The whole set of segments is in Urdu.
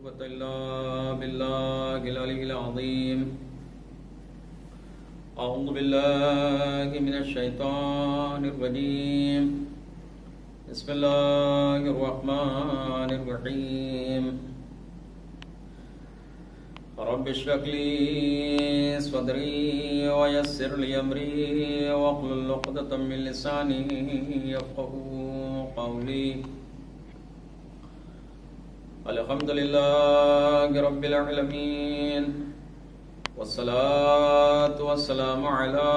قوة إلا بالله العلي العظيم. أعوذ بالله من الشيطان الرجيم. بسم الله الرحمن الرحيم. رب اشرح لي صدري ويسر لي أمري واحلل عقدة من لساني يفقهوا قولي. الحمد لله رب العالمين والصلاة والسلام على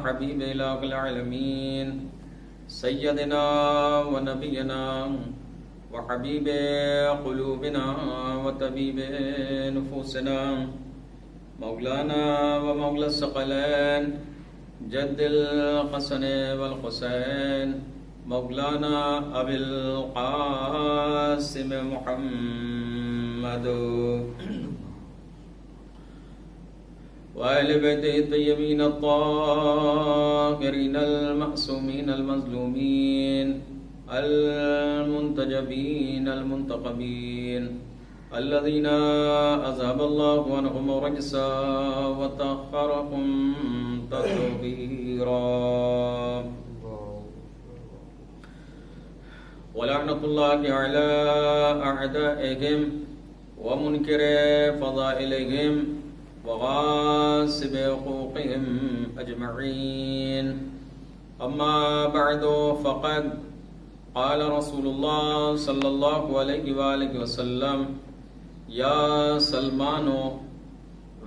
حبيب إله العالمين سيدنا ونبينا وحبيب قلوبنا وطبيب نفوسنا مولانا ومولى الثقلين جد الحسن والحسين مولانا أبي القاسم محمد وآل بيته الطيبين الطاهرين المعصومين المظلومين المنتجبين المنتقبين الذين أذهب الله عنهم الرجس وطهرهم تطهيرا. ولعنة الله على أعدائهم ومنكر فضائلهم وغاصب حقوقهم أجمعين. أما بعد فقد قال رسول الله صلى الله عليه وآله وسلم: يا سلمان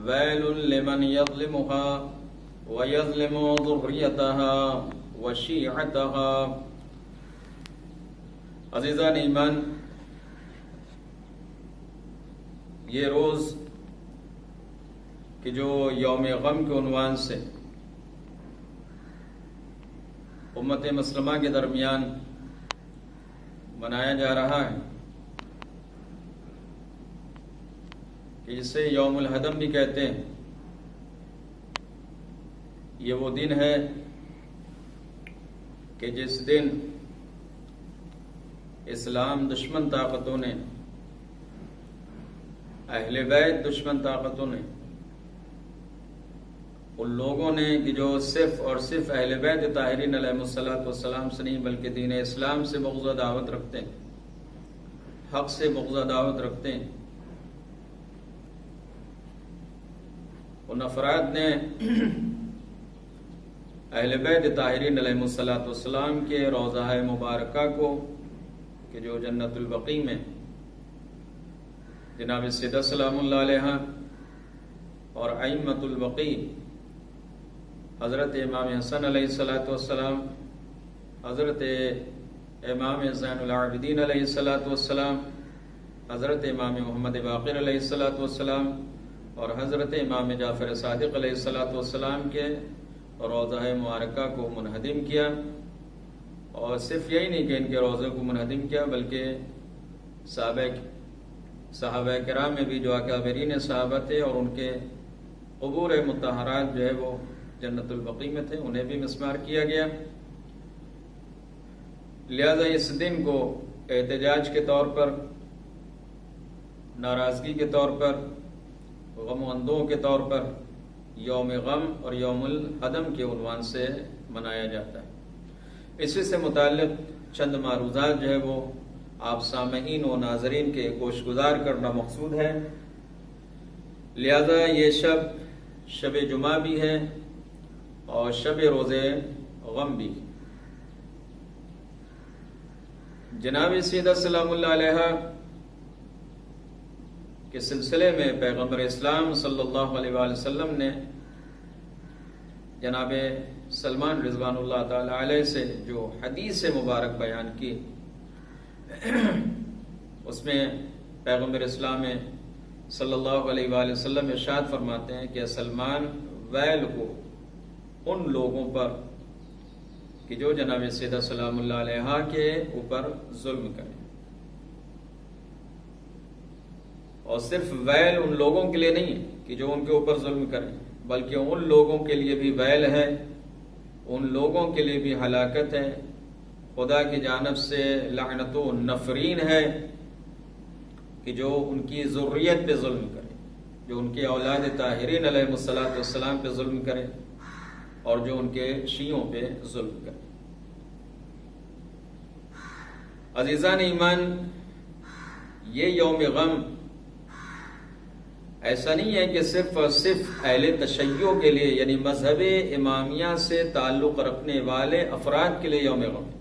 ويل لمن يظلمها ويظلم ذريتها وشيعتها. عزیزان ایمان، یہ روز کہ جو یوم غم کے عنوان سے امت مسلمہ کے درمیان منایا جا رہا ہے، کہ جسے یوم الہدم بھی کہتے ہیں، یہ وہ دن ہے کہ جس دن اسلام دشمن طاقتوں نے، اہل بیت دشمن طاقتوں نے، ان لوگوں نے کہ جو صرف اور صرف اہل بیت طاہرین علیہ السلام سے نہیں بلکہ دین اسلام سے بغض و عداوت رکھتے ہیں، حق سے بغض و عداوت رکھتے ہیں، ان افراد نے اہل بیت طاہرین علیہ السلام کے روضہ مبارکہ کو کہ جو جنت البقیع میں جناب سیدہ سلام اللہ علیہ اور ائمۃ البقیع حضرت امام حسن علیہ السلام، حضرت امام زین العابدین علیہ السلام، حضرت امام محمد باقر علیہ السلام اور حضرت امام جعفر صادق علیہ السلام کے روضہ مبارکہ کو منہدم کیا. اور صرف یہی نہیں کہ ان کے روضے کو منہدم کیا بلکہ صحابہ کرام میں بھی جو اکابرین صحابہ تھے اور ان کے قبور مطہرات جو ہے وہ جنت البقیع میں تھے، انہیں بھی مسمار کیا گیا. لہذا اس دن کو احتجاج کے طور پر، ناراضگی کے طور پر، غم و اندوہ کے طور پر یوم غم اور یوم الہدم کے عنوان سے منایا جاتا ہے. اسی سے متعلق چند معروضات جو ہے وہ آپ سامعین و ناظرین کے گوش گزار کرنا مقصود ہے. لہذا یہ شب جمعہ بھی ہے اور شب روز غم بھی. جناب سیدہ سلام اللہ علیہ کے سلسلے میں پیغمبر اسلام صلی اللہ علیہ وآلہ وسلم نے جناب سلمان رضوان اللہ تعالی علیہ سے جو حدیث مبارک بیان کی، اس میں پیغمبر اسلام صلی اللہ علیہ وآلہ وسلم ارشاد فرماتے ہیں کہ سلمان ویل ہو ان لوگوں پر کہ جو جناب سیدہ سلام اللہ علیہ کے اوپر ظلم کریں. اور صرف ویل ان لوگوں کے لیے نہیں ہے کہ جو ان کے اوپر ظلم کریں، بلکہ ان لوگوں کے لیے بھی ویل ہے، ان لوگوں کے لیے بھی ہلاکت ہے، خدا کی جانب سے لعنت و نفرین ہے کہ جو ان کی ذریت پہ ظلم کرے، جو ان کے اولاد طاہرین علیہ السلام پہ ظلم کرے اور جو ان کے شیعوں پہ ظلم کرے۔ عزیزان ایمان، یہ یوم غم ایسا نہیں ہے کہ صرف اور صرف اہل تشیع کے لیے، یعنی مذہب امامیہ سے تعلق رکھنے والے افراد کے لیے یوم غم ہے۔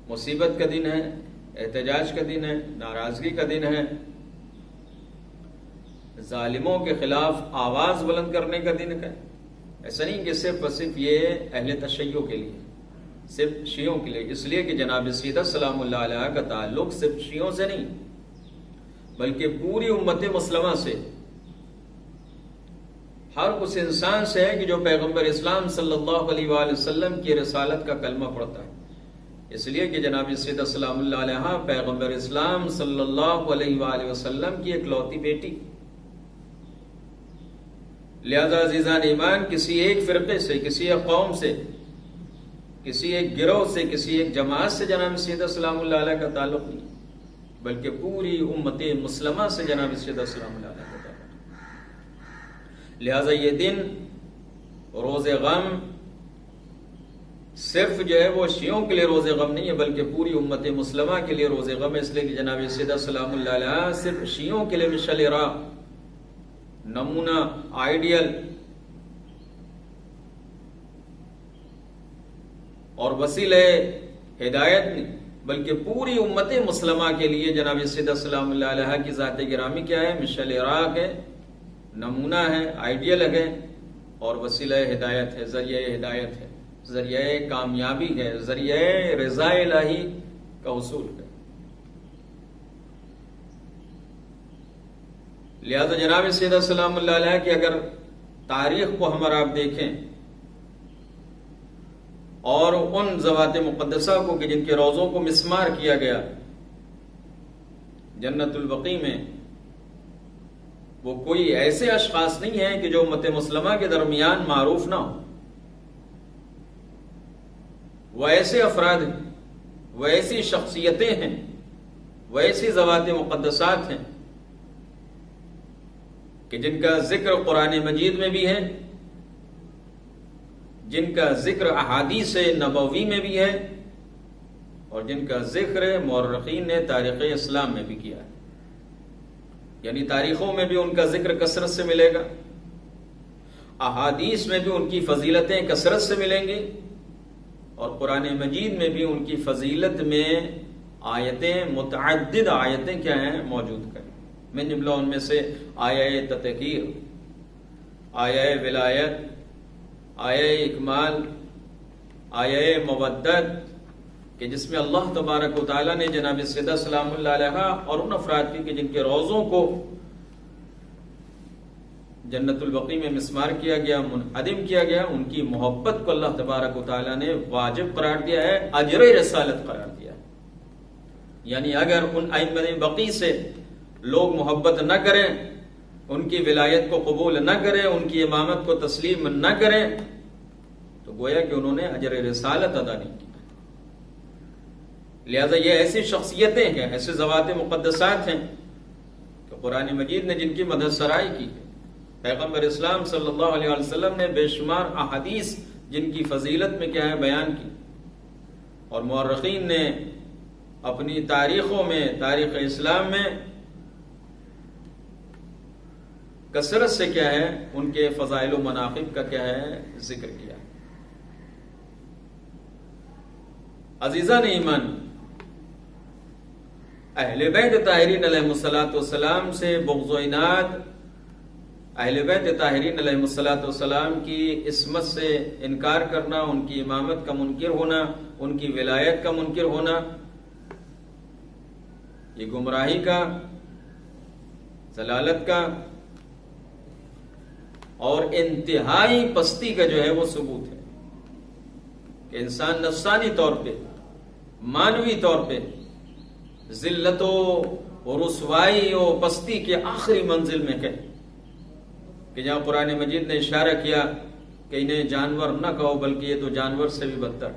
مصیبت کا دن ہے، احتجاج کا دن ہے، ناراضگی کا دن ہے، ظالموں کے خلاف آواز بلند کرنے کا دن ہے۔ ایسا نہیں کہ صرف اور صرف یہ اہل تشیع کے لیے، صرف شیعوں کے لیے، اس لیے کہ جناب سیدہ سلام اللہ علیہ کا تعلق صرف شیعوں سے نہیں بلکہ پوری امت مسلمہ سے، ہر اس انسان سے ہے کہ جو پیغمبر اسلام صلی اللہ علیہ وآلہ وسلم کی رسالت کا کلمہ پڑھتا ہے۔ اس لیے کہ جناب سیدہ سلام اللہ علیہ پیغمبر اسلام صلی اللہ علیہ وآلہ وسلم کی اکلوتی بیٹی۔ لہذا عزیزان ایمان، کسی ایک فرقے سے، کسی ایک قوم سے، کسی ایک گروہ سے، کسی ایک جماعت سے جناب سیدہ سلام اللہ علیہ کا تعلق نہیں بلکہ پوری امت مسلمہ سے جناب سیدہ سلام اللہ علیہ کا تعلق۔ لہذا یہ دن روز غم صرف جو ہے وہ شیعوں کے لیے روز غم نہیں ہے بلکہ پوری امت مسلمہ کے لیے روز غم ہے، اس لیے کہ جناب سیدہ سلام اللہ علیہ صرف شیعوں کے لیے مشعل راہ، نمونہ، آئیڈیل اور وسیلہ ہدایت نہیں بلکہ پوری امت مسلمہ کے لیے جناب سیدہ سلام اللہ علیہ کی ذات گرامی کیا ہے؟ مشعل راہ ہے، نمونہ ہے، آئیڈیل ہے اور وسیلہ ہدایت ہے، ذریعہ ہدایت ہے، ذریعہ کامیابی ہے، ذریعہ رضا الہی کا حصول ہے۔ لہذا جناب سیدہ سلام اللہ علیہ کی اگر تاریخ کو ہم اور آپ دیکھیں اور ان ذوات مقدسہ کو کہ جن کے روضوں کو مسمار کیا گیا جنت البقیع میں، وہ کوئی ایسے اشخاص نہیں ہیں کہ جو امت مسلمہ کے درمیان معروف نہ ہو، وہ ایسے افراد ہیں، وہ ایسی شخصیتیں ہیں، وہ ایسی ذوات مقدسات ہیں کہ جن کا ذکر قرآن مجید میں بھی ہے، جن کا ذکر احادیث نبوی میں بھی ہے اور جن کا ذکر مورخین نے تاریخ اسلام میں بھی کیا ہے، یعنی تاریخوں میں بھی ان کا ذکر کثرت سے ملے گا، احادیث میں بھی ان کی فضیلتیں کثرت سے ملیں گی اور قرآن مجید میں بھی ان کی فضیلت میں آیتیں، متعدد آیتیں کیا ہیں؟ موجود ہیں۔ من جملہ ان میں سے آیہ تطہیر، آیہ ولایت، آیہ اکمال، آیہ مودت، کہ جس میں اللہ تبارک و تعالیٰ نے جناب سیدہ سلام اللہ علیہ اور ان افراد کی کہ جن کے روضوں کو جنت البقیع میں مسمار کیا گیا، منہدم کیا گیا، ان کی محبت کو اللہ تبارک و تعالیٰ نے واجب قرار دیا ہے، اجر رسالت قرار دیا ہے۔ یعنی اگر ان ائمہ بقیع سے لوگ محبت نہ کریں، ان کی ولایت کو قبول نہ کریں، ان کی امامت کو تسلیم نہ کریں، تو گویا کہ انہوں نے اجر رسالت ادا نہیں کی۔ لہذا یہ ایسی شخصیتیں ہیں، ایسے ذوات مقدسات ہیں کہ قرآن مجید نے جن کی مدد سرائی کی، پیغمبر اسلام صلی اللہ علیہ وسلم نے بے شمار احادیث جن کی فضیلت میں کیا ہے بیان کی، اور مورخین نے اپنی تاریخوں میں، تاریخ اسلام میں کثرت سے کیا ہے ان کے فضائل و مناقب کا کیا ہے ذکر کیا۔ عزیزان ایمان، اہل بیت طاہرین علیہ السلام سے بغض و عناد، اہل بیت طاہرین علیہ السلام کی عصمت سے انکار کرنا، ان کی امامت کا منکر ہونا، ان کی ولایت کا منکر ہونا، یہ گمراہی کا، ضلالت کا اور انتہائی پستی کا جو ہے وہ ثبوت ہے کہ انسان نفسانی طور پہ، مانوی طور پہ ذلت و رسوائی و پستی کے آخری منزل میں ہے، کہ جہاں قرآن مجید نے اشارہ کیا کہ انہیں جانور نہ کہو بلکہ یہ تو جانور سے بھی بدتر۔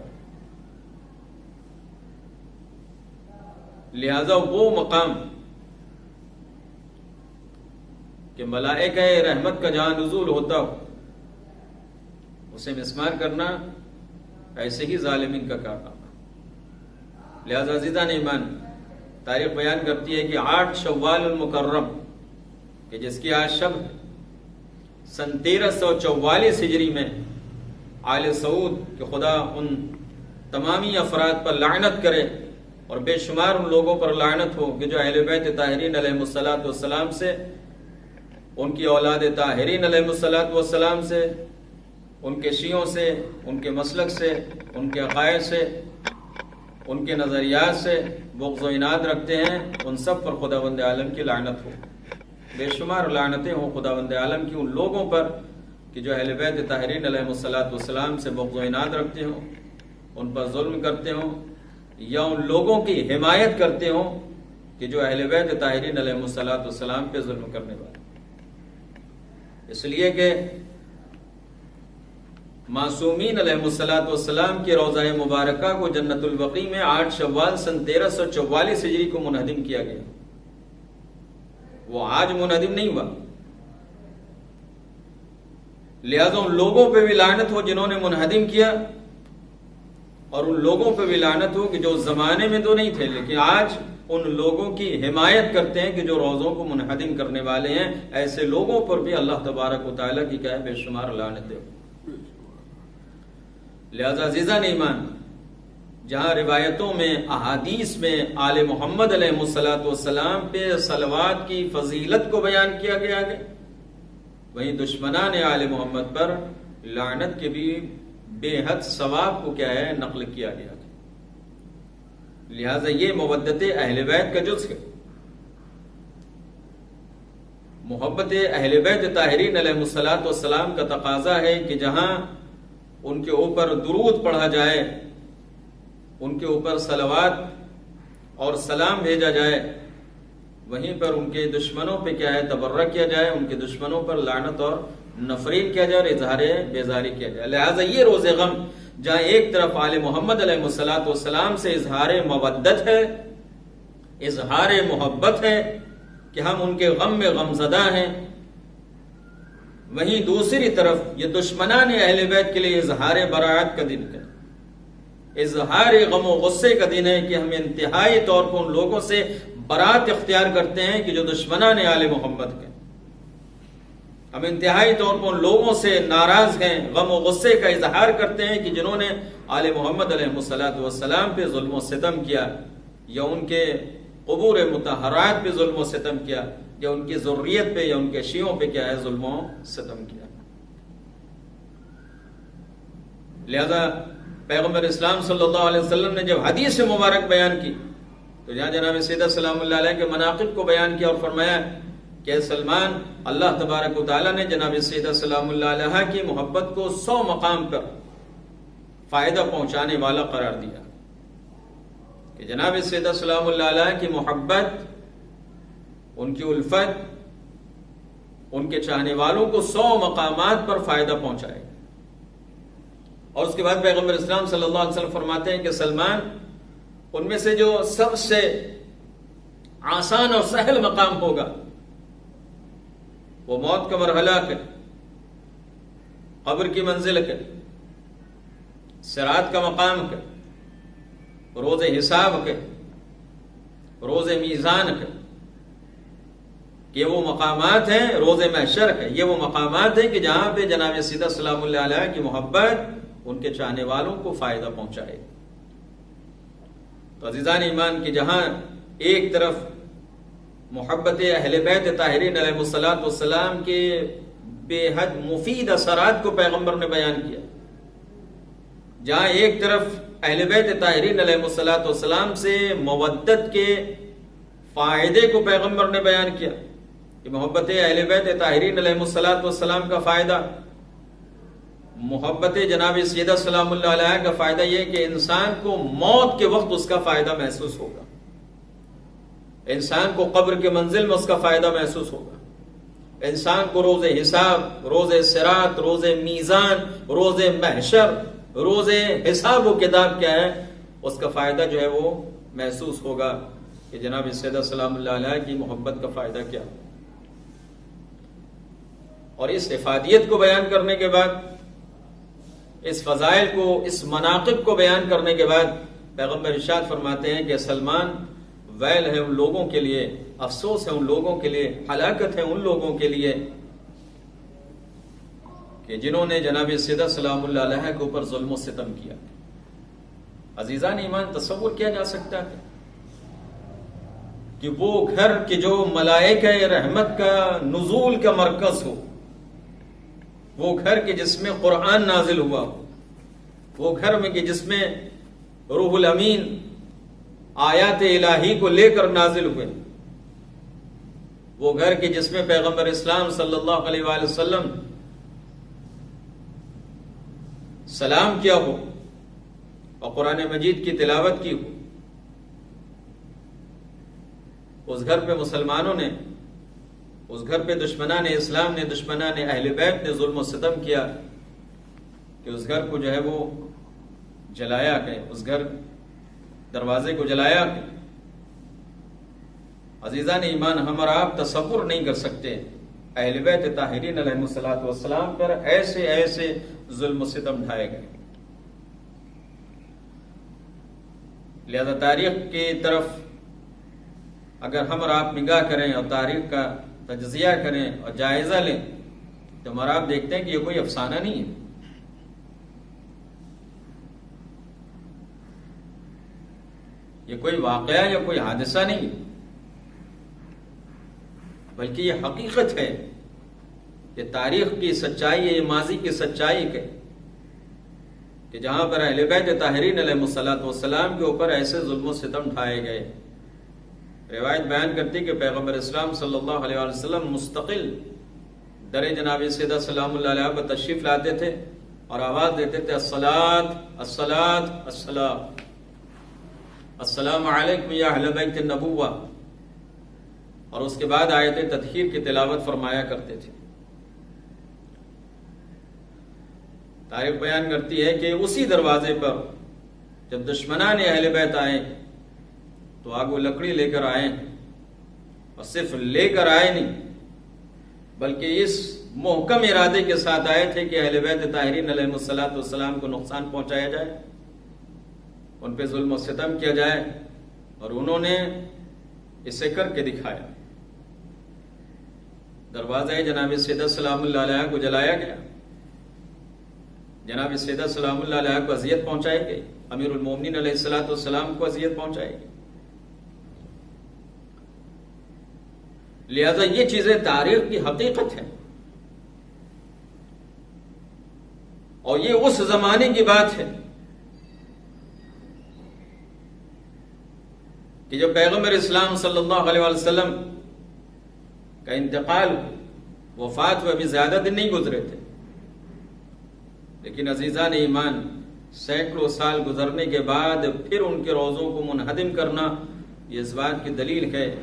لہذا وہ مقام کہ ملائکہ رحمت کا جہاں نزول ہوتا ہو اسے مسمار کرنا ایسے ہی ظالمین کا کارنامہ۔ لہذا عزیزان ایمان، تاریخ بیان کرتی ہے کہ 8 شوال المکرم کہ جس کی آج شب سن 1344 ہجری میں آل سعود کہ خدا ان تمامی افراد پر لعنت کرے اور بے شمار ان لوگوں پر لعنت ہو کہ جو اہل بیت طاہرین علیہ الصلوۃ والسلام سے، ان کی اولاد طاہرین علیہ الصلوۃ والسلام سے، ان کے شیعوں سے، ان کے مسلک سے، ان کے عقائد سے، ان کے نظریات سے بغض و عناد رکھتے ہیں، ان سب پر خداوند عالم کی لعنت ہو۔ بے شمار لعنتیں ہوں خداوند عالم کی ان لوگوں پر کہ جو اہل بیت طاہرین علیہ الصلوۃ والسلام سے بغض و عناد رکھتے ہوں، ان پر ظلم کرتے ہوں، یا ان لوگوں کی حمایت کرتے ہوں کہ جو اہل بیت طاہرین علیہ الصلوۃ والسلام پہ ظلم کرنے والے۔ اس لیے کہ معصومین علیہ الصلوۃ والسلام کی روضہ مبارکہ کو جنت البقیع میں 8 شوال سن 1344 ہجری کو منہدم کیا گیا۔ وہ آج منہدم نہیں ہوا، لہذا ان لوگوں پہ بھی لعنت ہو جنہوں نے منہدم کیا، اور ان لوگوں پہ بھی لعنت ہو کہ جو زمانے میں تو نہیں تھے لیکن آج ان لوگوں کی حمایت کرتے ہیں کہ جو روزوں کو منہدم کرنے والے ہیں۔ ایسے لوگوں پر بھی اللہ تبارک و تعالیٰ کی کیا ہے بے شمار لعنتیں۔ لہذا عزیزان ایمان، جہاں روایتوں میں، احادیث میں آل محمد علیہ الصلوۃ والسلام پہ صلوات کی فضیلت کو بیان کیا گیا ہے، وہیں دشمنان آل محمد پر لعنت کے بھی بے حد ثواب کو کیا ہے نقل کیا گیا۔ لہذا یہ مودت اہل بیت کا جز ہے۔ محبت اہل بیت طاہرین علیہ الصلوۃ والسلام کا تقاضا ہے کہ جہاں ان کے اوپر درود پڑھا جائے، ان کے اوپر صلوات اور سلام بھیجا جائے، وہیں پر ان کے دشمنوں پہ کیا ہے تبرہ کیا جائے، ان کے دشمنوں پر لعنت اور نفرین کیا جائے اور اظہار بیزاری کیا جائے۔ لہذا یہ روز غم جہاں ایک طرف آل محمد علیہ الصلوۃ والسلام سے اظہار مودت ہے، اظہار محبت ہے کہ ہم ان کے غم میں غمزدہ ہیں، وہیں دوسری طرف یہ دشمنان اہل بیت کے لیے اظہار براعت کا دن ہے، اظہار غم و غصے کا دن ہے کہ ہم انتہائی طور پر ان لوگوں سے برات اختیار کرتے ہیں کہ جو دشمنان آل محمد کے، ہم انتہائی طور پر ان لوگوں سے ناراض ہیں، غم و غصے کا اظہار کرتے ہیں کہ جنہوں نے آل محمد علیہ الصلوۃ والسلام پہ ظلم و ستم کیا، یا ان کے قبور مطہرات پہ ظلم و ستم کیا، یا ان کی ذریت پہ یا ان کے شیعوں پہ کیا ہے ظلم و ستم کیا۔ لہذا پیغمبر اسلام صلی اللہ علیہ وسلم نے جب حدیث مبارک بیان کی تو جہاں جناب سیدہ سلام اللہ علیہ کے مناقب کو بیان کیا اور فرمایا کہ سلمان، اللہ تبارک و تعالیٰ نے جناب سیدہ سلام اللہ علیہ کی محبت کو 100 مقام پر فائدہ پہنچانے والا قرار دیا، کہ جناب سیدہ سلام اللہ علیہ کی محبت، ان کی الفت، ان کے چاہنے والوں کو 100 مقامات پر فائدہ پہنچائے۔ اور اس کے بعد پیغمبر اسلام صلی اللہ علیہ وسلم فرماتے ہیں کہ سلمان، ان میں سے جو سب سے آسان اور سہل مقام ہوگا وہ موت کا مرحلہ ہے، قبر کی منزل ہے، صراط کا مقام ہے، روز حساب ہے، روز میزان ہے، یہ وہ مقامات ہیں، روز محشر ہے، یہ وہ مقامات ہیں کہ جہاں پہ جناب سیدہ سلام اللہ علیہ کی محبت ان کے چاہنے والوں کو فائدہ پہنچائے۔ تو عزیزان ایمان کی جہاں ایک طرف محبت اہل بیت طاہرین علیہ الصلوۃ والسلام کے بے حد مفید اثرات کو پیغمبر نے بیان کیا، جہاں ایک طرف اہل بیت طاہرین علیہ الصلوۃ والسلام سے مودت کے فائدے کو پیغمبر نے بیان کیا کہ محبت اہل بیت طاہرین علیہ الصلوۃ والسلام کا فائدہ، محبت جناب سیدہ سلام اللہ علیہ کا فائدہ یہ کہ انسان کو موت کے وقت اس کا فائدہ محسوس ہوگا، انسان کو قبر کے منزل میں اس کا فائدہ محسوس ہوگا، انسان کو روز حساب، روز صراط، روز میزان، روز محشر، روز حساب و کتاب کیا ہے اس کا فائدہ جو ہے وہ محسوس ہوگا کہ جناب سیدہ سلام اللہ علیہ کی محبت کا فائدہ کیا. اور اس افادیت کو بیان کرنے کے بعد، اس فضائل کو، اس مناقب کو بیان کرنے کے بعد پیغمبر ارشاد فرماتے ہیں کہ سلمان ویل ہے ان لوگوں کے لیے، افسوس ہے ان لوگوں کے لیے، ہلاکت ہے ان لوگوں کے لیے کہ جنہوں نے جناب سیدہ سلام اللہ علیہ کے اوپر ظلم و ستم کیا. عزیزان ایمان، تصور کیا جا سکتا ہے کہ وہ گھر کہ جو ملائکہ رحمت کا نزول کا مرکز ہو، وہ گھر کہ جس میں قرآن نازل ہوا ہو، وہ گھر میں کہ جس میں روح الامین آیات الہی کو لے کر نازل ہوئے، وہ گھر کہ جس میں پیغمبر اسلام صلی اللہ علیہ وآلہ وسلم سلام کیا ہو اور قرآن مجید کی تلاوت کی ہو، اس گھر پہ مسلمانوں نے، اس گھر پہ دشمنان اسلام نے، دشمنان اہل بیت نے ظلم و ستم کیا کہ اس گھر کو جو ہے وہ جلایا گیا، اس گھر دروازے کو جلایا گیا. عزیزان ایمان، ہم اور آپ تصور نہیں کر سکتے اہل بیت طاہرین علیہ الصلوۃ والسلام پر ایسے ایسے ظلم و ستم ڈھائے گئے. لہذا تاریخ کی طرف اگر ہم اور آپ نگاہ کریں اور تاریخ کا تجزیہ کریں اور جائزہ لیں تو ہم اور آپ دیکھتے ہیں کہ یہ کوئی افسانہ نہیں ہے، یہ کوئی واقعہ یا کوئی حادثہ نہیں ہے، بلکہ یہ حقیقت ہے، یہ تاریخ کی سچائی ہے، یہ ماضی کی سچائی ہے کہ جہاں پر اہل بیت طاہرین علیہ الصلوۃ والسلام کے اوپر ایسے ظلم و ستم ڈھائے گئے. روایت بیان کرتی کہ پیغمبر اسلام صلی اللہ علیہ وسلم مستقل در جناب سیدہ سلام اللہ علیہ پر تشریف لاتے تھے اور آواز دیتے تھے الصلاۃ الصلاۃ الصلاۃ، السلام علیکم یا اہل بیت النبوہ، اور اس کے بعد آیت تطہیر کی تلاوت فرمایا کرتے تھے. تاریخ بیان کرتی ہے کہ اسی دروازے پر جب دشمنان اہل بیت آئے تو آگ و لکڑی لے کر آئے، اور صرف لے کر آئے نہیں بلکہ اس محکم ارادے کے ساتھ آئے تھے کہ اہل بیت طاہرین علیہ الصلوۃ والسلام کو نقصان پہنچایا جائے، ان پہ ظلم و ستم کیا جائے، اور انہوں نے اسے کر کے دکھایا. دروازہ جناب سیدہ سلام اللہ علیہ کو جلایا گیا، جناب سیدہ سلام اللہ علیہ کو اذیت پہنچائی گئی، امیر المومنین علیہ الصلوۃ والسلام کو اذیت پہنچائی گئی. لہذا یہ چیزیں تاریخ کی حقیقت ہے، اور یہ اس زمانے کی بات ہے کہ جب پیغمبر اسلام صلی اللہ علیہ وسلم کا انتقال ہوا، وفات ہوئے، ابھی زیادہ دن نہیں گزرے تھے، لیکن عزیزان ایمان سینکڑوں سال گزرنے کے بعد پھر ان کے روزوں کو منہدم کرنا یہ اس بات کی دلیل ہے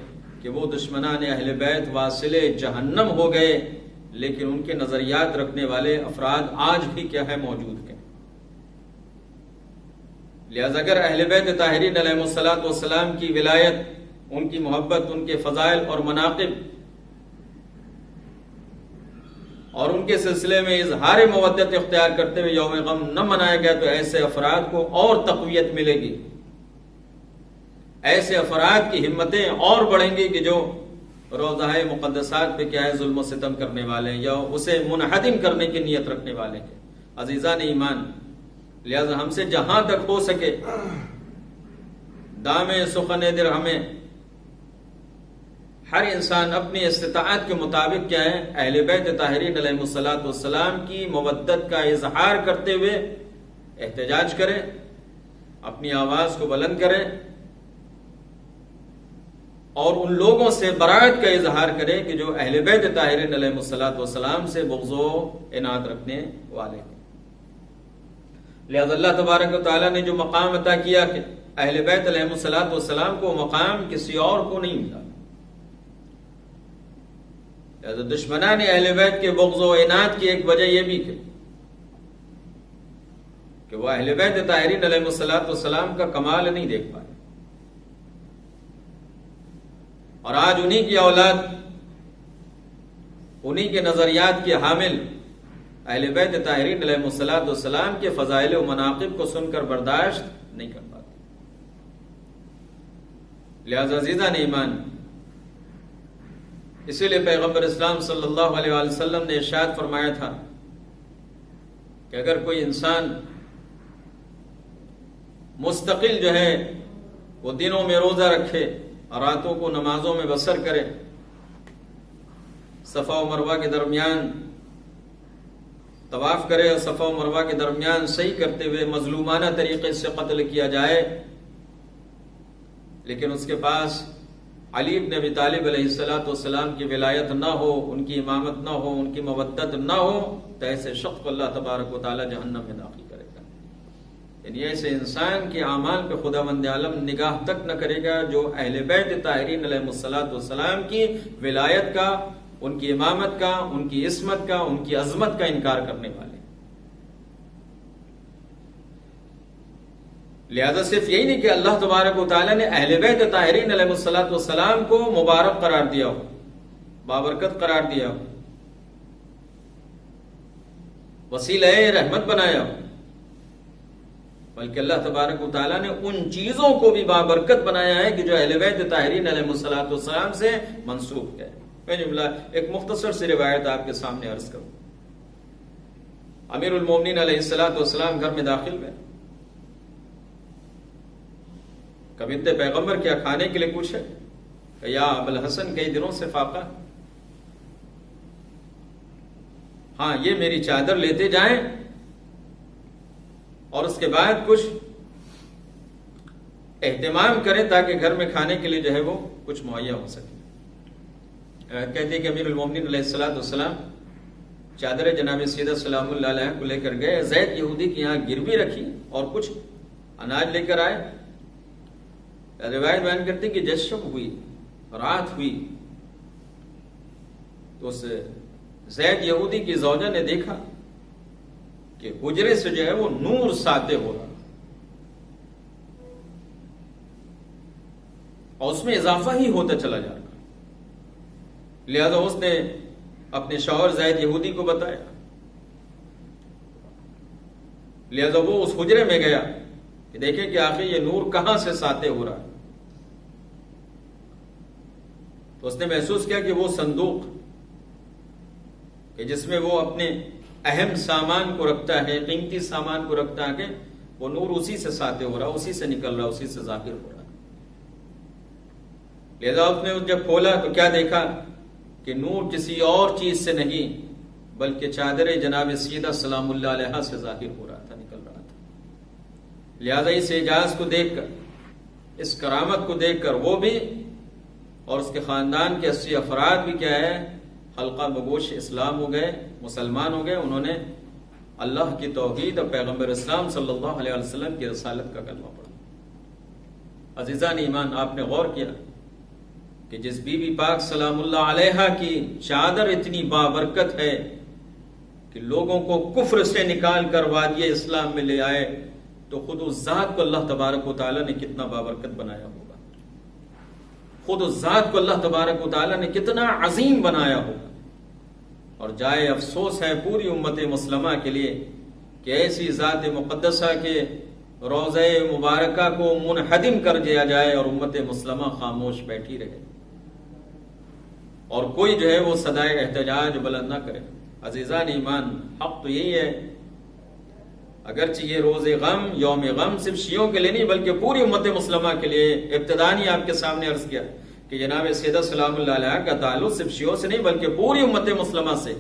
کہ وہ دشمنان اہل بیت واصل جہنم ہو گئے، لیکن ان کے نظریات رکھنے والے افراد آج بھی کیا ہے موجود ہیں. لہذا اگر اہل بیت طاہرین علیہ الصلوۃ والسلام کی ولایت، ان کی محبت، ان کے فضائل اور مناقب اور ان کے سلسلے میں اظہار مودت اختیار کرتے ہوئے یوم غم نہ منایا گیا تو ایسے افراد کو اور تقویت ملے گی، ایسے افراد کی ہمتیں اور بڑھیں گی کہ جو روضہ مقدسات پہ کیا ہے ظلم و ستم کرنے والے ہیں یا اسے منہدم کرنے کی نیت رکھنے والے ہیں. عزیزان ایمان، لہذا ہم سے جہاں تک ہو سکے دام سخن درہمیں ہر انسان اپنی استطاعت کے مطابق کیا ہے اہل بیت طاہرین علیہ الصلوۃ والسلام کی مودت کا اظہار کرتے ہوئے احتجاج کرے، اپنی آواز کو بلند کرے اور ان لوگوں سے برات کا اظہار کرے کہ جو اہل بیت طاہرین علیہ الصلوۃ والسلام سے بغض و عناد رکھنے والے ہیں. لہذا اللہ تبارک و تعالیٰ نے جو مقام عطا کیا کہ اہل بیت علیہ الصلوۃ والسلام کو مقام کسی اور کو نہیں ملا، لہذا دشمنان اہل بیت کے بغض و عناد کی ایک وجہ یہ بھی ہے کہ وہ اہل بیت طاہرین علیہ الصلوۃ والسلام کا کمال نہیں دیکھ پائے. اور آج انہی کی اولاد، انہی کے نظریات کے حامل اہل بیت طاہرین علیہ الصلوۃ والسلام کے فضائل و مناقب کو سن کر برداشت نہیں کر پاتے۔ لہذا عزیزان ایمان، اسی لیے پیغمبر اسلام صلی اللہ علیہ وآلہ وسلم نے ارشاد فرمایا تھا کہ اگر کوئی انسان مستقل جو ہے وہ دنوں میں روزہ رکھے اور راتوں کو نمازوں میں بسر کرے، صفا و مروہ کے درمیان طواف کرے اور صفا و مروہ کے درمیان صحیح کرتے ہوئے مظلومانہ طریقے سے قتل کیا جائے، لیکن اس کے پاس علی بن ابی طالب علیہ السلام کی ولایت نہ ہو، ان کی امامت نہ ہو، ان کی مودت نہ ہو، تو ایسے شخص کو اللہ تبارک و تعالی جہنم میں داخل کرے گا۔ یعنی ایسے انسان کے اعمال پہ خداوند عالم نگاہ تک نہ کرے گا جو اہل بیت طاہرین علیہ السلام کی ولایت کا، ان کی امامت کا، ان کی عصمت کا، ان کی عظمت کا انکار کرنے والے۔ لہذا صرف یہی نہیں کہ اللہ تبارک و تعالیٰ نے اہل بیت طاہرین علیہ السلام کو مبارک قرار دیا ہو، بابرکت قرار دیا ہو، وسیلہ رحمت بنایا ہو، بلکہ اللہ تبارک و تعالیٰ نے ان چیزوں کو بھی بابرکت بنایا ہے کہ جو اہل بیت طاہرین علیہ السلام سے منسوب ہے۔ میں جملہ ایک مختصر سی روایت آپ کے سامنے عرض کروں۔ امیر المومنین علیہ السلام گھر میں داخل ہوئے، بنت پیغمبر کیا کھانے کے لیے پوچھے کہ یا ابوالحسن کئی دنوں سے فاقہ، ہاں یہ میری چادر لیتے جائیں اور اس کے بعد کچھ اہتمام کریں تاکہ گھر میں کھانے کے لیے جو ہے وہ کچھ مہیا ہو سکے۔ کہتے کہ امیر المومنین علیہ السلام چادر جناب سیدہ سلام اللہ علیہ کو لے کر گئے، زید یہودی کی یہاں گروی رکھی اور کچھ اناج لے کر آئے۔ روایت بیان کرتی کہ جب شب ہوئی، رات ہوئی، تو اس زید یہودی کی زوجہ نے دیکھا کہ حجرے سے جو ہے وہ نور ساطع ہو رہا اور اس میں اضافہ ہی ہوتا چلا جا رہا۔ لہذا اس نے اپنے شوہر زید یہودی کو بتایا، لہذا وہ اس حجرے میں گیا کہ دیکھیں کہ آخر یہ نور کہاں سے ساطع ہو رہا ہے۔ تو اس نے محسوس کیا کہ وہ صندوق کہ جس میں وہ اپنے اہم سامان کو رکھتا ہے، قیمتی سامان کو رکھتا ہے، کہ وہ نور اسی سے ساطع ہو رہا، اسی سے نکل رہا، اسی سے ظاہر ہو رہا۔ لہذا اس نے جب کھولا تو کیا دیکھا کہ نور کسی اور چیز سے نہیں بلکہ چادر جناب سیدہ سلام اللہ علیہ سے ظاہر ہو رہا تھا، نکل رہا تھا۔ لہذا اس اعجاز کو دیکھ کر، اس کرامت کو دیکھ کر وہ بھی اور اس کے خاندان کے 80 افراد بھی کیا ہے حلقہ بگوش اسلام ہو گئے، مسلمان ہو گئے۔ انہوں نے اللہ کی توحید اور پیغمبر اسلام صلی اللہ علیہ وسلم کی رسالت کا کلمہ پڑھا۔ عزیزان ایمان، آپ نے غور کیا کہ جس بی بی پاک سلام اللہ علیہ کی چادر اتنی بابرکت ہے کہ لوگوں کو کفر سے نکال کر وادی اسلام میں لے آئے، تو خود اس ذات کو اللہ تبارک و تعالیٰ نے کتنا بابرکت بنایا ہوگا، خود اس ذات کو اللہ تبارک و تعالیٰ نے کتنا عظیم بنایا ہوگا۔ اور جائے افسوس ہے پوری امت مسلمہ کے لیے کہ ایسی ذات مقدسہ کے روضہ مبارکہ کو منہدم کر دیا جائے اور امت مسلمہ خاموش بیٹھی رہے اور کوئی جو ہے وہ صدائے احتجاج بلند نہ کرے۔ عزیزان ایمان، حق تو یہی ہے، اگرچہ یہ روز غم، یوم غم صرف شیعوں کے لیے نہیں بلکہ پوری امت مسلمہ کے لیے، ابتدائی آپ کے سامنے عرض کیا کہ جناب سیدہ سلام اللہ علیہ کا تعلق صرف شیعوں سے نہیں بلکہ پوری امت مسلمہ سے،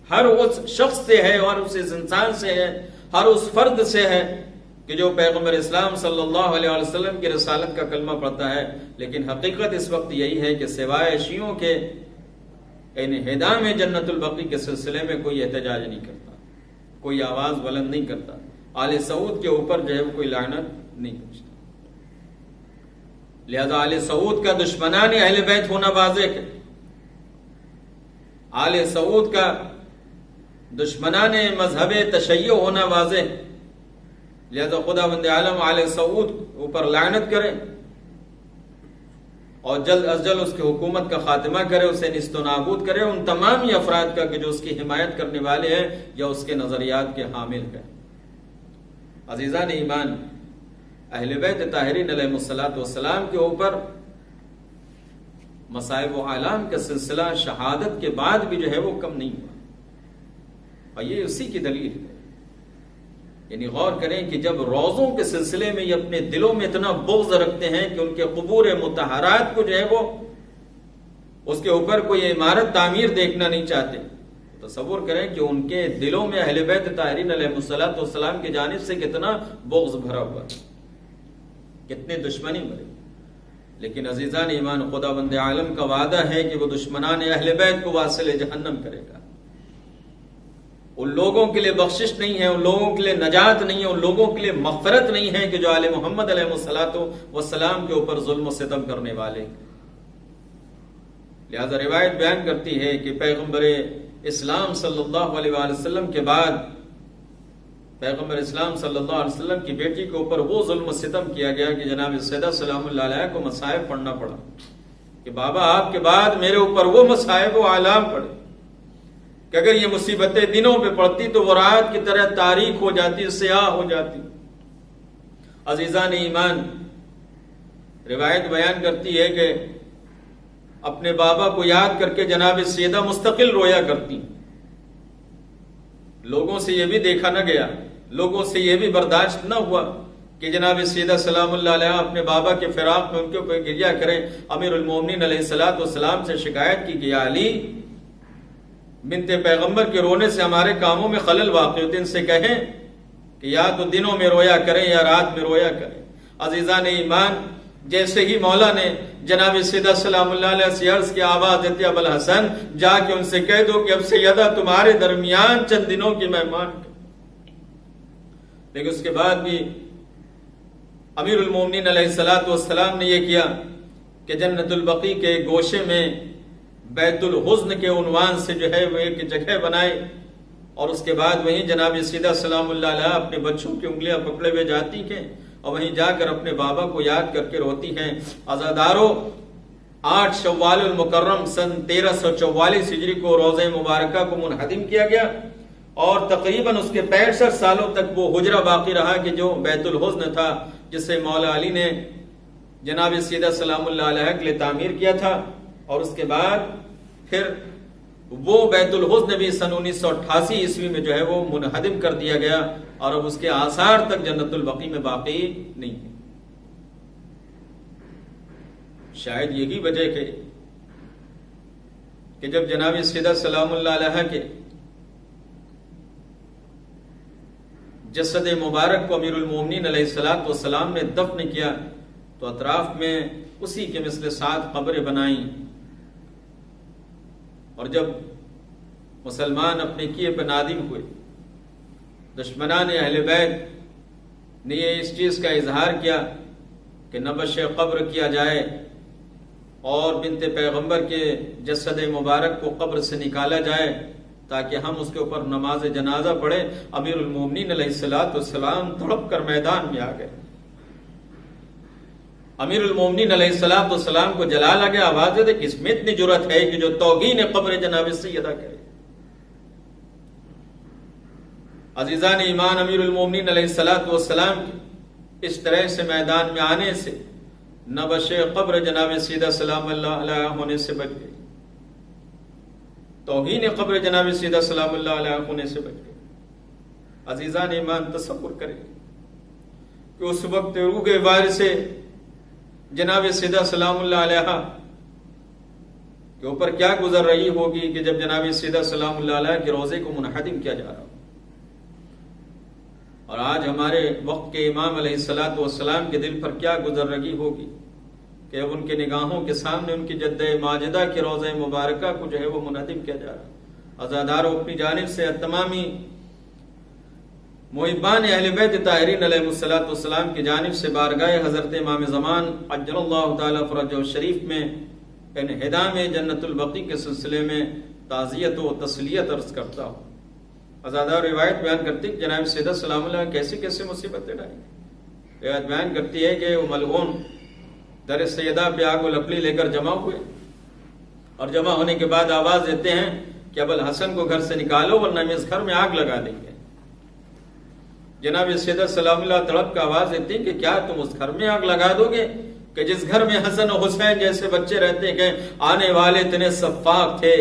ہر اس شخص سے ہے، ہر اس انسان سے ہے، ہر اس فرد سے ہے کہ جو پیغمبر اسلام صلی اللہ علیہ وسلم کی رسالت کا کلمہ پڑھتا ہے۔ لیکن حقیقت اس وقت یہی ہے کہ سوائے شیعوں کے انہدام جنت البقیع کے سلسلے میں کوئی احتجاج نہیں کرتا، کوئی آواز بلند نہیں کرتا، آل سعود کے اوپر جو ہے کوئی لعنت نہیں پہنچتا۔ لہذا آل سعود کا دشمنان اہل بیت ہونا واضح ہے، آل سعود کا دشمنان مذہب تشیع ہونا واضح ہے۔ لہذا خداوند عالم آل سعود اوپر لعنت کرے، اور جلد از جلد اس کی حکومت کا خاتمہ کرے، اسے نیست و نابود کرے ان تمام ہی افراد کا کہ جو اس کی حمایت کرنے والے ہیں یا اس کے نظریات کے حامل ہیں۔ عزیزان ایمان، اہل بیت طاہرین علیہ الصلوۃ والسلام کے اوپر مصائب و آلام کا سلسلہ شہادت کے بعد بھی جو ہے وہ کم نہیں ہوا، اور یہ اسی کی دلیل ہے۔ یعنی غور کریں کہ جب روزوں کے سلسلے میں یہ اپنے دلوں میں اتنا بغض رکھتے ہیں کہ ان کے قبور مطہرات کو جو ہے وہ اس کے اوپر کوئی عمارت تعمیر دیکھنا نہیں چاہتے، تصور کریں کہ ان کے دلوں میں اہل بیت طاہرین علیہ الصلوۃ والسلام کی جانب سے کتنا بغض بھرا ہوا، کتنی دشمنی بھری۔ لیکن عزیزان ایمان، خدا بند عالم کا وعدہ ہے کہ وہ دشمنان اہل بیت کو واصل جہنم کرے گا۔ ان لوگوں کے لیے بخشش نہیں ہے، ان لوگوں کے لیے نجات نہیں ہے، ان لوگوں کے لیے مغفرت نہیں ہے کہ جو آل محمد علیہ الصلوۃ والسلام کے اوپر ظلم و ستم کرنے والے۔ لہذا روایت بیان کرتی ہے کہ پیغمبر اسلام صلی اللہ علیہ وآلہ وسلم کے بعد پیغمبر اسلام صلی اللہ علیہ وسلم کی بیٹی کے اوپر وہ ظلم و ستم کیا گیا کہ جناب سیدہ سلام اللہ علیہ کو مصائب پڑھنا پڑا کہ بابا آپ کے بعد میرے اوپر وہ مصائب و آلام پڑے کہ اگر یہ مصیبتیں دنوں پہ پڑتی تو وہ رات کی طرح تاریک ہو جاتی، سیاہ ہو جاتی۔ عزیزان ایمان، روایت بیان کرتی ہے کہ اپنے بابا کو یاد کر کے جناب سیدہ مستقل رویا کرتی۔ لوگوں سے یہ بھی دیکھا نہ گیا، لوگوں سے یہ بھی برداشت نہ ہوا کہ جناب سیدہ سلام اللہ علیہ اپنے بابا کے فراق میں ان کے اوپر گریہ کریں۔ امیر المومنین علیہ الصلوۃ والسلام سے شکایت کی کہ علی بنت پیغمبر کے رونے سے ہمارے کاموں میں خلل واقع ہوتے، ان سے کہیں کہ یا تو دنوں میں رویا کریں یا رات میں رویا کریں۔ عزیزان ایمان، جیسے ہی مولا نے جناب سیدہ سلام اللہ علیہ سے عرض کی آواز دیتے ابو الحسن جا کے ان سے کہہ دو کہ اب سیدہ تمہارے درمیان چند دنوں کی مہمان۔ لیکن اس کے بعد بھی امیر المومنین علیہ الصلوۃ والسلام نے یہ کیا کہ جنت البقیع کے گوشے میں بیت الحزن کے عنوان سے جو ہے وہ ایک جگہ بنائے، اور اس کے بعد وہیں جناب سیدہ سلام اللہ علیہ اپنے بچوں کی انگلیاں پکڑے ہوئے جاتی ہیں اور وہیں جا کر اپنے بابا کو یاد کر کے روتی ہیں۔ عزادارو، 8 شوال المکرم سن 1344 ہجری کو روضہ مبارکہ کو منہدم کیا گیا، اور تقریباً اس کے 65 سالوں تک وہ حجرہ باقی رہا کہ جو بیت الحزن تھا، جسے مولا علی نے جناب سیدہ سلام اللہ علیہ کے لیے تعمیر کیا تھا۔ اور اس کے بعد پھر وہ بیت الحزن بھی سن 1988 عیسوی میں جو ہے وہ منہدم کر دیا گیا، اور اب اس کے آثار تک جنت البقیع میں باقی نہیں ہے۔ شاید یہی وجہ کہ جب جناب سیدہ سلام اللہ علیہ کے جسد مبارک کو امیر المومنین علیہ الصلوۃ والسلام نے دفن کیا تو اطراف میں اسی کے مثل 7 قبریں بنائیں، اور جب مسلمان اپنے کیے پہ نادم ہوئے، دشمنان اہل بیت نے یہ اس چیز کا اظہار کیا کہ نبش قبر کیا جائے اور بنت پیغمبر کے جسد مبارک کو قبر سے نکالا جائے تاکہ ہم اس کے اوپر نماز جنازہ پڑھیں۔ امیر المومنین علیہ الصلوۃ والسلام تڑپ کر میدان میں آ گئے۔ امیر المومنین علیہ الصلوۃ والسلام کو جلال آ گیا، آواز دے کس میں اتنی جرأت ہے کہ جو توہین قبر جناب سیدہ کرے۔ عزیزان ایمان، امیر المومنین علیہ الصلوۃ والسلام اس طرح سے میدان میں آنے سے نبش قبر جناب سیدہ سلام اللہ علیہ ہونے سے بچ گئی، توہین قبر جناب سیدہ سلام اللہ علیہ ہونے سے بچ گئی۔ عزیزان ایمان، تصور کریں کہ اس وقت روح وارث سے جناب سیدہ سلام اللہ علیہ کے اوپر کیا گزر رہی ہوگی کہ جب جناب سیدہ سلام اللہ علیہ کے روضے کو منہدم کیا جا رہا ہو۔ اور آج ہمارے وقت کے امام علیہ الصلوۃ والسلام کے دل پر کیا گزر رہی ہوگی کہ اب ان کے نگاہوں کے سامنے ان کی جدہ ماجدہ کے روضہ مبارکہ کو جو ہے وہ منہدم کیا جا رہا۔ عزاداروں، اپنی جانب سے تمامی محبان اہل بیت طاہرین علیہ الصلوۃ والسلام کی جانب سے بارگاہ حضرت امام زمان عجل اللہ تعالی فرجہ شریف میں انہدام جنت البقیع کے سلسلے میں تعزیت و تسلیت عرض کرتا ہوں۔ عزادار روایت بیان کرتی کہ جناب سیدہ سلام اللہ کیسی کیسی مصیبتیں ڈالی۔ روایت بیان کرتی ہے کہ وہ ملعون در سیدہ پہ آگ و لکڑی لے کر جمع ہوئے، اور جمع ہونے کے بعد آواز دیتے ہیں کہ ابو الحسن کو گھر سے نکالو ورنہ ہم اس گھر میں آگ لگا دیں گے۔ جناب سیدہ سلام اللہ تڑپ کا آواز دیتی ہیں کہ کیا تم اس گھر میں آگ لگا دو گے کہ جس گھر میں حسن و حسین جیسے بچے رہتے ہیں؟ آنے والے اتنے سفاک تھے،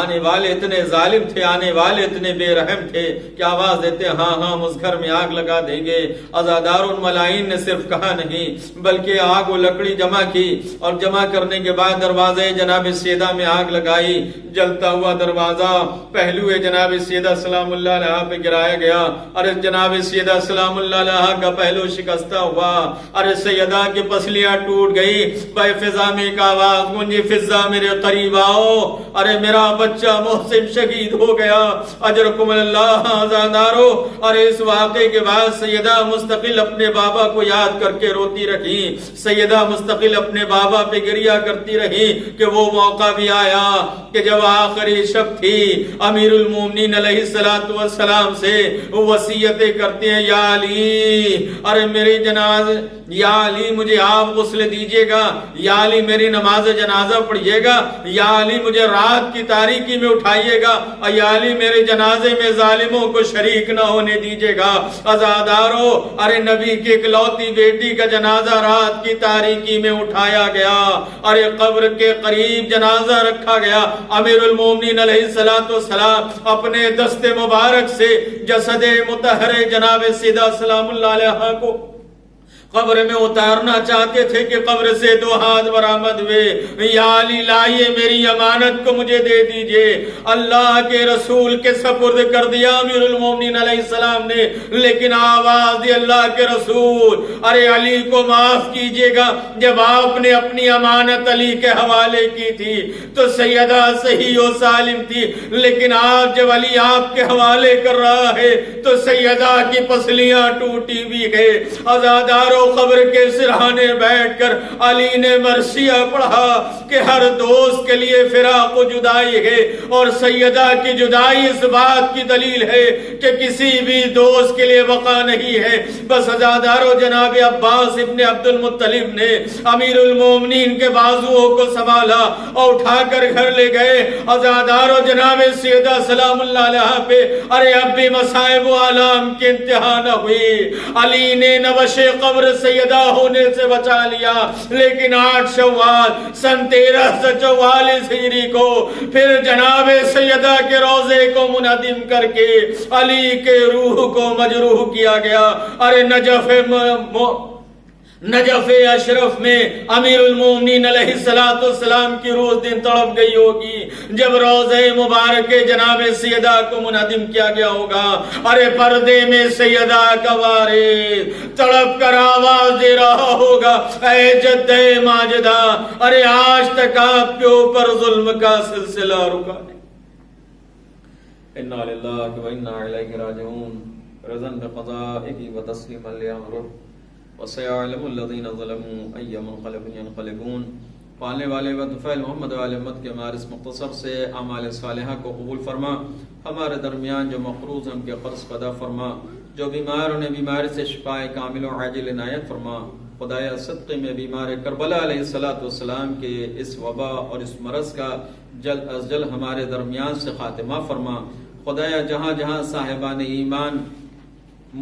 آنے والے اتنے ظالم تھے، آنے والے اتنے بے رحم تھے کہ آواز دیتے ہاں ہم اس گھر میں آگ لگا دیں گے۔ عزادار الملائین نے صرف کہا نہیں بلکہ آگ و لکڑی جمع کی، اور جمع کرنے کے بعد دروازے جناب سیدہ میں آگ لگائی۔ جلتا ہوا دروازہ پہلو جناب سیدہ سلام اللہ علیہ پہ گرایا گیا، اور جناب سیدہ سلام اللہ علیہ کا پہلو شکستہ ہوا، اور سیدہ کی پسلیاں ٹوٹ گئی۔ بے فضا میں ایک آواز گونجی، فضا میرے قریب آؤ، ارے میرا بچہ محسن شہید ہو گیا، اجرکم اللہ عزادارو۔ اور اس واقعے کے بعد سیدہ مستقل اپنے بابا کو یاد کر کے روتی رہی، سیدہ مستقل اپنے بابا پہ گریہ کرتی رہی کہ وہ موقع بھی آیا کہ جب آخری شب تھی، امیر المومنین علیہ السلام سے وصیتیں کرتے ہیں، یا علی، ارے میری یا علی مجھے آپ غسل دیجئے گا، یا علی میری نماز جنازہ پڑھیے گا، یا علی مجھے رات کی تاریکی میں اٹھائیے گا، یا علی میرے جنازے میں ظالموں کو شریک نہ ہونے دیجئے گا۔ عزادارو، ارے نبی کی اکلوتی بیٹی کا جنازہ رات کی تاریکی میں اٹھایا گیا، ارے قبر کے قریب جنازہ رکھا گیا۔ امیر المومنین علیہ السلام اپنے دست مبارک سے جسد مطہر جناب سیدہ سلام اللہ علیہ کو قبر میں اتارنا چاہتے تھے کہ قبر سے دو ہاتھ برآمد ہوئے، یا علی لائیے میری امانت کو مجھے دے دیجئے۔ اللہ کے رسول کے سپرد کر دیا امیر المومنین علیہ السلام نے، لیکن آواز دی اللہ کے رسول، ارے علی کو معاف کیجئے گا، جب آپ نے اپنی امانت علی کے حوالے کی تھی تو سیدہ صحیح و سالم تھی، لیکن آج جب علی آپ کے حوالے کر رہا ہے تو سیدہ کی پسلیاں ٹوٹی بھی گئے۔ عزادارو، قبر کے سرہانے بیٹھ کر علی نے مرثیہ پڑھا کہ ہر دوست کے لیے فراق و جدائی ہے، اور سیدہ کی جدائی اس بات کی دلیل ہے کہ کسی بھی دوست کے لیے بقا نہیں ہے۔ بس عزادارو، جناب عباس ابن عبد المطلب نے امیر المومنین کے بازوؤں کو سنبھالا اور اٹھا کر گھر لے گئے۔ عزادارو، جناب سیدہ سلام اللہ علیہ پہ ارے اب بھی مصائب و آلام کی انتہا نہ ہوئی۔ علی نے نوش قبر سیدہ ہونے سے بچا لیا، لیکن 8 شوال سن 1344 ہجری کو پھر جناب سیدہ کے روضے کو منہدم کر کے علی کے روح کو مجروح کیا گیا۔ ارے نجف اشرف میں امیر المومنین علیہ السلام کی روح دن تڑپ گئی ہوگی جب روضہ مبارک جناب سیدہ کو منہدم کیا گیا ہوگا۔ ارے پردے میں سیدہ کا وارث تڑپ کر آواز دے رہا ہوگا، اے جدہ ماجدہ، ارے آج تک آپ کے اوپر ظلم کا سلسلہ رکا نہیں۔ انا للہ و انا الیہ راجعون، رضا بقضائہ و تسلیما لامرہ، وَسَيَعْلَمُ الَّذِينَ ظَلَمُوا أَيَّ مُنْقَلَبٍ يَنْقَلِبُونَ۔ پالنے والے و طفیل محمد والے امت کے ہمارے اس مختصر سے اعمال صالحہ کو قبول فرما، ہمارے درمیان جو مقروض ہیں ان کے قرض ادا فرما، جو بیمار انہیں بیماری سے شفاء کامل و عاجل عنایت فرما۔ خدایا صدقے میں بیمار کربلا علیہ السلام کے اس وبا اور اس مرض کا جلد از جلد ہمارے درمیان سے خاتمہ فرما۔ خدایا جہاں جہاں صاحبان ایمان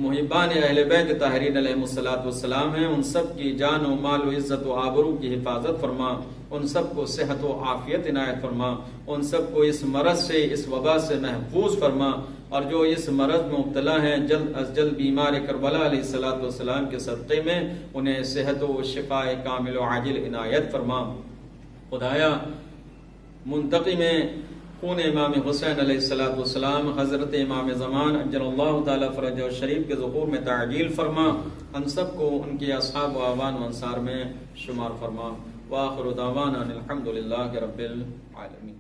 محبان اہل بیت طاہرین علیہ السلام ہیں، ان سب کی جان و مال و عزت و آبرو کی حفاظت فرما، ان سب کو صحت و عافیت عنایت فرما، ان سب کو اس مرض سے، اس وبا سے محفوظ فرما، اور جو اس مرض میں مبتلا ہیں جلد از جلد بیمار کربلا علیہ السلام کے صدقے میں انہیں صحت و شفاء کامل و عاجل عنایت فرما۔ خدایا منتقم خون امام حسین علیہ السلام حضرت امام زمان عجل اللہ تعالی فرجہ شریف کے ظہور میں تعجیل فرما، ہم سب کو ان کے اصحاب و اعوان و انصار میں شمار فرما۔ وآخر دعوانا الحمدللہ رب العالمین۔